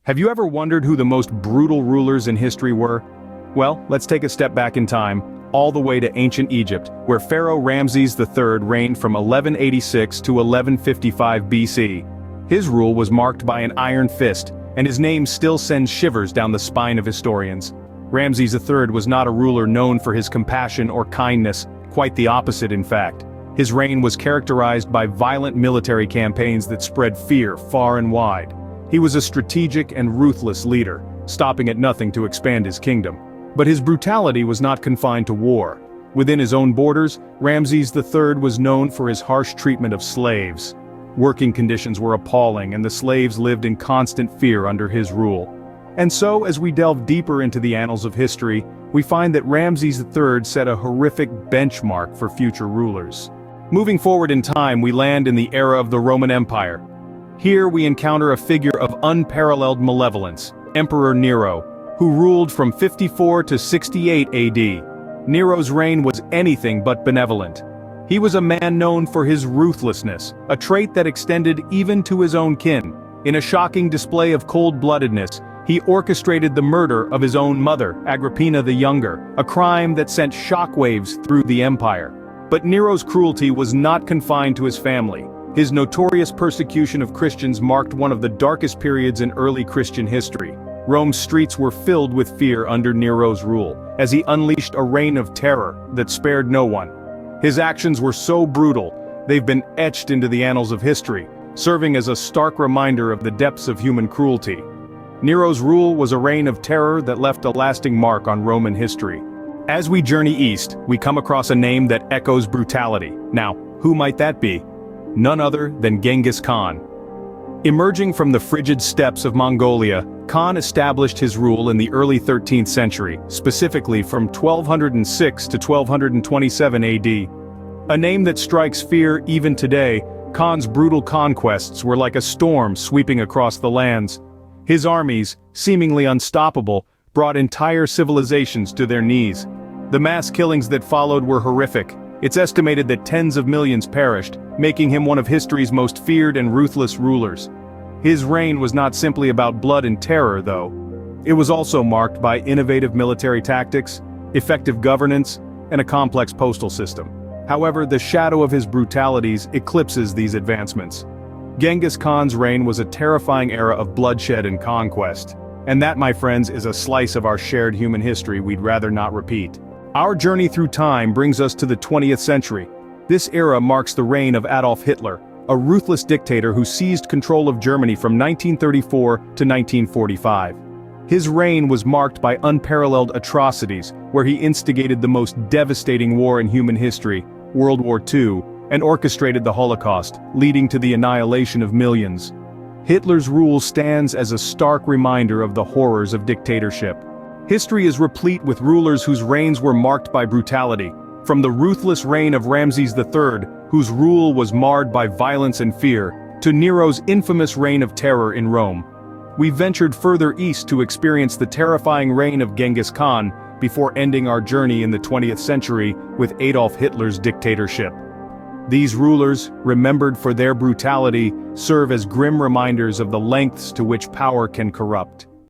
Have you ever wondered who the most brutal rulers in history were? Well, let's take a step back in time, all the way to ancient Egypt, where Pharaoh Ramses III reigned from 1186 to 1155 BC. His rule was marked by an iron fist, and his name still sends shivers down the spine of historians. Ramses III was not a ruler known for his compassion or kindness, quite the opposite in fact. His reign was characterized by violent military campaigns that spread fear far and wide. He was a strategic and ruthless leader, stopping at nothing to expand his kingdom. But his brutality was not confined to war. Within his own borders, Ramses III was known for his harsh treatment of slaves. Working conditions were appalling, and the slaves lived in constant fear under his rule. And so, as we delve deeper into the annals of history, we find that Ramses III set a horrific benchmark for future rulers. Moving forward in time, we land in the era of the Roman Empire. Here we encounter a figure of unparalleled malevolence, Emperor Nero, who ruled from 54 to 68 AD. Nero's reign was anything but benevolent. He was a man known for his ruthlessness, a trait that extended even to his own kin. In a shocking display of cold-bloodedness, he orchestrated the murder of his own mother, Agrippina the Younger, a crime that sent shockwaves through the empire. But Nero's cruelty was not confined to his family. His notorious persecution of Christians marked one of the darkest periods in early Christian history. Rome's streets were filled with fear under Nero's rule, as he unleashed a reign of terror that spared no one. His actions were so brutal, they've been etched into the annals of history, serving as a stark reminder of the depths of human cruelty. Nero's rule was a reign of terror that left a lasting mark on Roman history. As we journey east, we come across a name that echoes brutality. Now, who might that be? None other than Genghis Khan. Emerging from the frigid steppes of Mongolia, Khan established his rule in the early 13th century, specifically from 1206 to 1227 AD. A name that strikes fear even today, Khan's brutal conquests were like a storm sweeping across the lands. His armies, seemingly unstoppable, brought entire civilizations to their knees. The mass killings that followed were horrific. It's estimated that tens of millions perished, making him one of history's most feared and ruthless rulers. His reign was not simply about blood and terror, though. It was also marked by innovative military tactics, effective governance, and a complex postal system. However, the shadow of his brutalities eclipses these advancements. Genghis Khan's reign was a terrifying era of bloodshed and conquest. And that, my friends, is a slice of our shared human history we'd rather not repeat. Our journey through time brings us to the 20th century. This era marks the reign of Adolf Hitler, a ruthless dictator who seized control of Germany from 1934 to 1945. His reign was marked by unparalleled atrocities, where he instigated the most devastating war in human history, World War II, and orchestrated the Holocaust, leading to the annihilation of millions. Hitler's rule stands as a stark reminder of the horrors of dictatorship. History is replete with rulers whose reigns were marked by brutality, from the ruthless reign of Ramses III, whose rule was marred by violence and fear, to Nero's infamous reign of terror in Rome. We ventured further east to experience the terrifying reign of Genghis Khan, before ending our journey in the 20th century with Adolf Hitler's dictatorship. These rulers, remembered for their brutality, serve as grim reminders of the lengths to which power can corrupt.